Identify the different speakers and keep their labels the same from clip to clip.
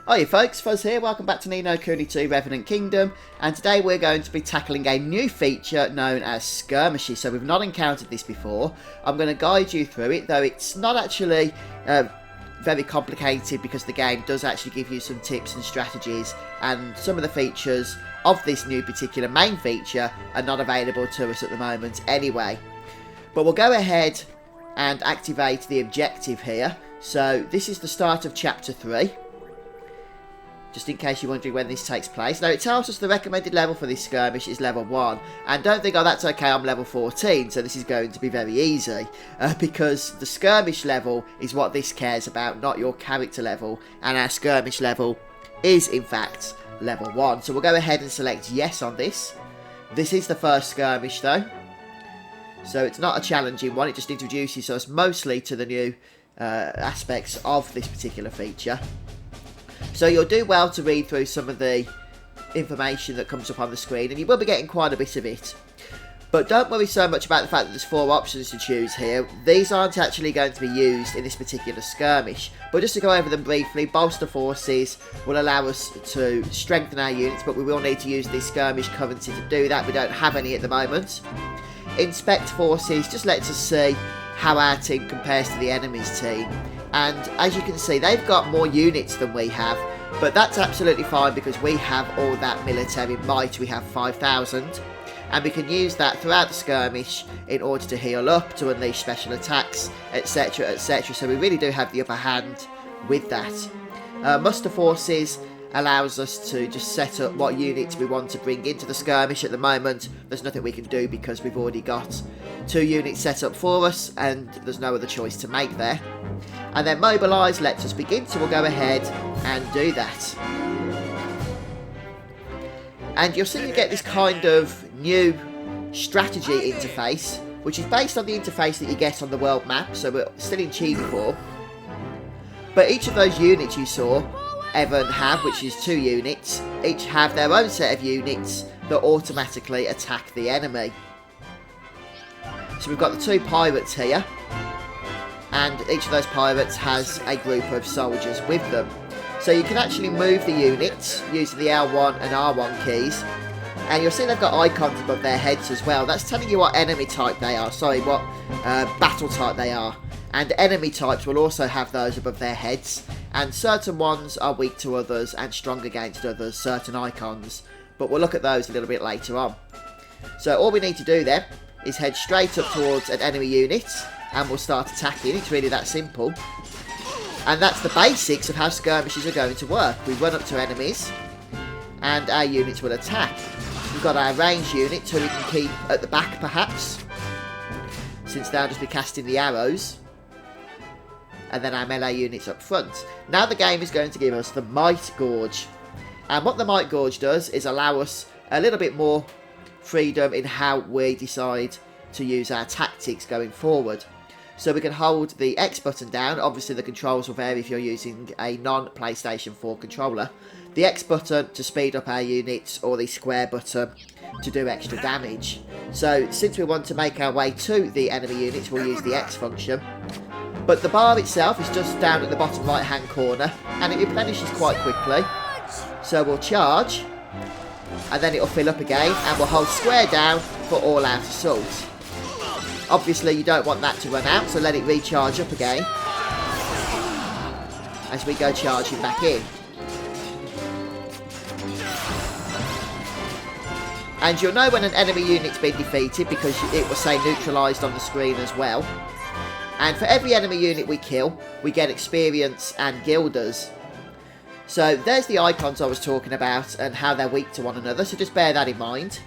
Speaker 1: Hiya folks, Fuzz here, welcome back to Ni No Kuni II Revenant Kingdom, and today we're going to be tackling a new feature known as Skirmishes. So we've not encountered this before. I'm going to guide you through it, though it's not actually very complicated because the game does actually give you some tips and strategies, and some of the features of this new particular main feature are not available to us at the moment anyway. But we'll go ahead and activate the objective here. So this is the start of chapter 3. Just in case you're wondering when this takes place. Now, it tells us the recommended level for this skirmish is level 1. And don't think, oh, that's okay, I'm level 14, so this is going to be very easy. Because the skirmish level is what this cares about, not your character level. And our skirmish level is, in fact, level 1. So we'll go ahead and select yes on this. This is the first skirmish, though. So it's not a challenging one, it just introduces us mostly to the new aspects of this particular feature. So you'll do well to read through some of the information that comes up on the screen, and you will be getting quite a bit of it. But don't worry so much about the fact that there's 4 options to choose here. These aren't actually going to be used in this particular skirmish. But just to go over them briefly, bolster forces will allow us to strengthen our units, but we will need to use this skirmish currency to do that. We don't have any at the moment. Inspect forces just lets us see how our team compares to the enemy's team. And as you can see, they've got more units than we have, but that's absolutely fine because we have all that military might. We have 5,000, and we can use that throughout the skirmish in order to heal up, to unleash special attacks, etc, etc. So we really do have the upper hand with that. Muster forces allows us to just set up what units we want to bring into the skirmish. At the moment, there's nothing we can do because we've already got 2 units set up for us, and there's no other choice to make there. And then mobilise lets us begin, so we'll go ahead and do that. And you'll see you get this kind of new strategy interface, which is based on the interface that you get on the world map, so we're still in Chibi form. But each of those units you saw Evan have, which is 2 units, each have their own set of units that automatically attack the enemy. So we've got the 2 pirates here, and each of those pirates has a group of soldiers with them. So you can actually move the units using the L1 and R1 keys, and you'll see they've got icons above their heads as well. That's telling you what enemy type they are, what battle type they are. And enemy types will also have those above their heads, and certain ones are weak to others and strong against others, certain icons, but we'll look at those a little bit later on. So all we need to do then is head straight up towards an enemy unit, and we'll start attacking. It's really that simple. And that's the basics of how skirmishes are going to work. We run up to enemies, and our units will attack. We've got our range unit, who we can keep at the back perhaps, since they'll just be casting the arrows. And then our melee units up front. Now the game is going to give us the Might Gorge. And what the Might Gorge does is allow us a little bit more freedom in how we decide to use our tactics going forward. So we can hold the X button down. Obviously the controls will vary if you're using a non-PlayStation 4 controller. The X button to speed up our units, or the square button to do extra damage. So since we want to make our way to the enemy units, we'll use the X function. But the bar itself is just down at the bottom right hand corner, and it replenishes quite quickly. So we'll charge, and then it'll fill up again, and we'll hold square down for all out assault. Obviously you don't want that to run out, so let it recharge up again as we go charging back in. And you'll know when an enemy unit's been defeated because it will say neutralised on the screen as well. And for every enemy unit we kill, we get experience and guilders. So there's the icons I was talking about and how they're weak to one another, so just bear that in mind.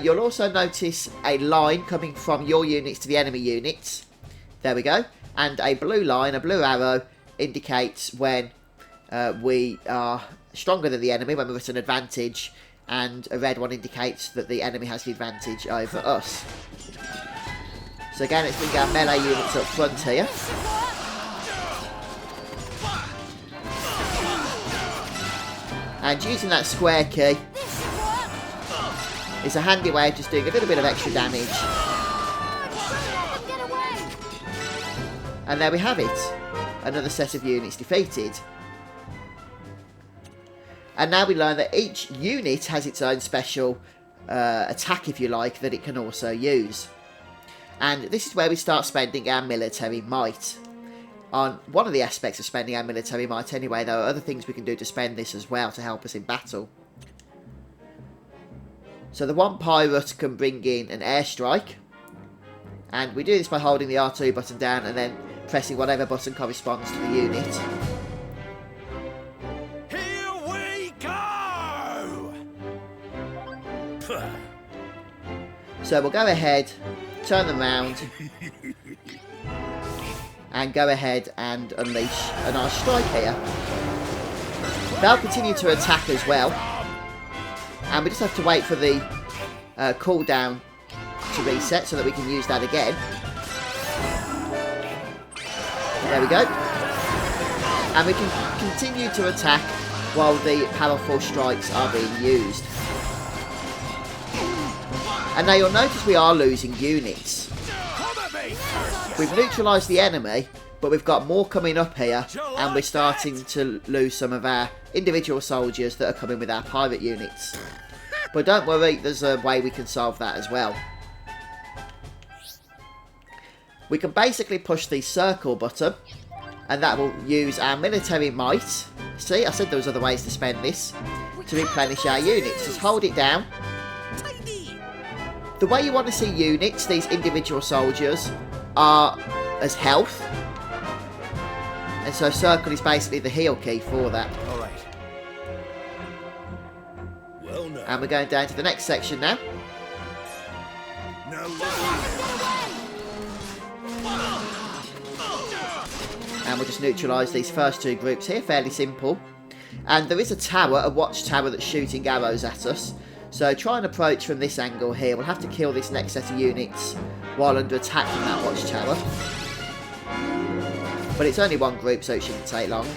Speaker 1: You'll also notice a line coming from your units to the enemy units. There we go. And a blue line, a blue arrow, indicates when we are stronger than the enemy, when we're at an advantage. And a red one indicates that the enemy has the advantage over us. So again, let's bring our melee units up front here. And using that square key is a handy way of just doing a little bit of extra damage. And there we have it. Another set of units defeated. And now we learn that each unit has its own special attack, if you like, that it can also use. And this is where we start spending our military might. On one of the aspects of spending our military might anyway, there are other things we can do to spend this as well to help us in battle. So the one pirate can bring in an airstrike. And we do this by holding the R2 button down and then pressing whatever button corresponds to the unit.
Speaker 2: Here we go!
Speaker 1: So we'll go ahead, turn them round, and go ahead and unleash a nice strike here. They'll continue to attack as well, and we just have to wait for the cooldown to reset so that we can use that again. There we go. And we can continue to attack while the powerful strikes are being used. And now you'll notice we are losing units. We've neutralised the enemy, but we've got more coming up here, and we're starting to lose some of our individual soldiers that are coming with our pirate units. But don't worry, there's a way we can solve that as well. We can basically push the circle button, and that will use our military might. See, I said there was other ways to spend this, to replenish our units. Just hold it down. The way you want to see units, these individual soldiers, are as health. And so circle is basically the heal key for that.
Speaker 2: Alright. Well, no.
Speaker 1: And we're going down to the next section now.
Speaker 2: No.
Speaker 1: And we'll just neutralise these first two groups here, fairly simple. And there is a tower, a watchtower that's shooting arrows at us. So try and approach from this angle here. We'll have to kill this next set of units while under attack from that watchtower. But it's only one group, so it shouldn't take long.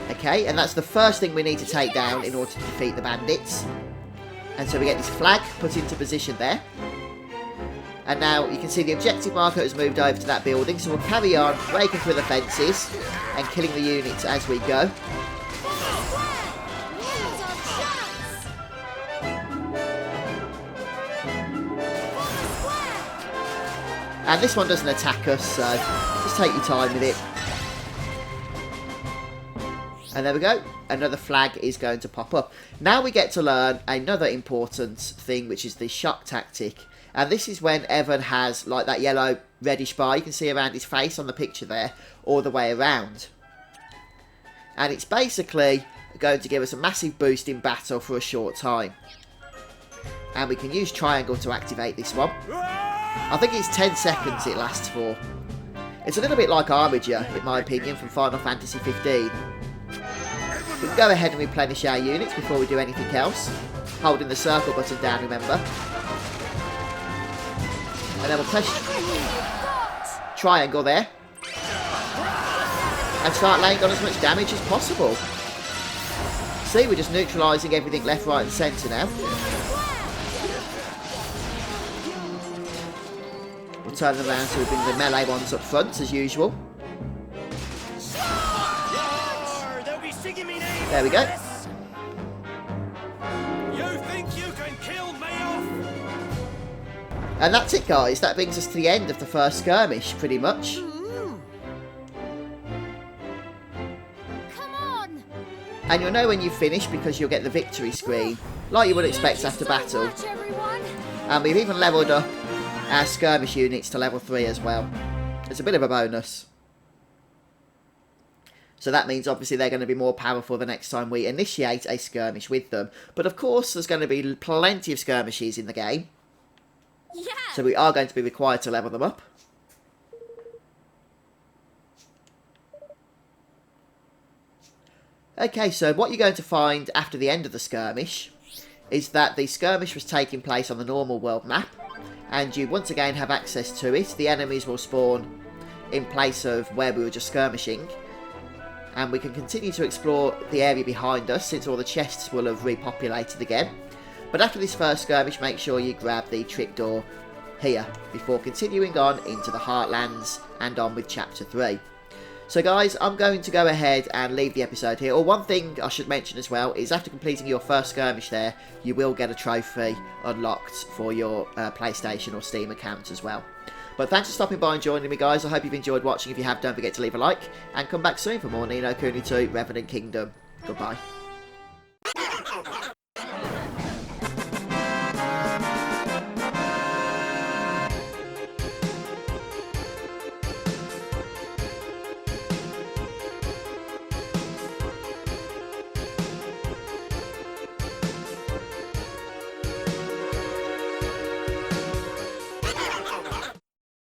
Speaker 1: Okay, and that's the first thing we need to take down in order to defeat the bandits. And so we get this flag put into position there. And now you can see the objective marker has moved over to that building, so we'll carry on breaking through the fences and killing the units as we go. And this one doesn't attack us, so just take your time with it. And there we go, another flag is going to pop up. Now we get to learn another important thing, which is the shock tactic. And this is when Evan has like that yellow reddish bar you can see around his face on the picture there, all the way around. And it's basically going to give us a massive boost in battle for a short time. And we can use triangle to activate this one. I think it's 10 seconds it lasts for. It's a little bit like Armiger, in my opinion, from Final Fantasy 15. We can go ahead and replenish our units before we do anything else. Holding the circle button down, remember. And then we'll press triangle there. And start laying on as much damage as possible. See, we're just neutralising everything left, right and centre now. We'll turn them around so we bring the melee ones up front as usual. There we go.
Speaker 2: You think you can kill me off?
Speaker 1: And that's it, guys. That brings us to the end of the first skirmish, pretty much.
Speaker 3: Come on.
Speaker 1: And you'll know when you've finished because you'll get the victory screen, like you would expect after battle. And we've even levelled up our skirmish units to level 3 as well. It's a bit of a bonus. So that means obviously they're going to be more powerful the next time we initiate a skirmish with them. But of course there's going to be plenty of skirmishes in the game.
Speaker 3: Yeah.
Speaker 1: So we are going to be required to level them up. Okay, so what you're going to find after the end of the skirmish is that the skirmish was taking place on the normal world map. And you once again have access to it. The enemies will spawn in place of where we were just skirmishing. And we can continue to explore the area behind us since all the chests will have repopulated again. But after this first skirmish, make sure you grab the trapdoor here before continuing on into the Heartlands and on with Chapter 3. So guys, I'm going to go ahead and leave the episode here. Or one thing I should mention as well is after completing your first skirmish there, you will get a trophy unlocked for your PlayStation or Steam account as well. But thanks for stopping by and joining me, guys. I hope you've enjoyed watching. If you have, don't forget to leave a like. And come back soon for more Ni No Kuni II Revenant Kingdom. Goodbye.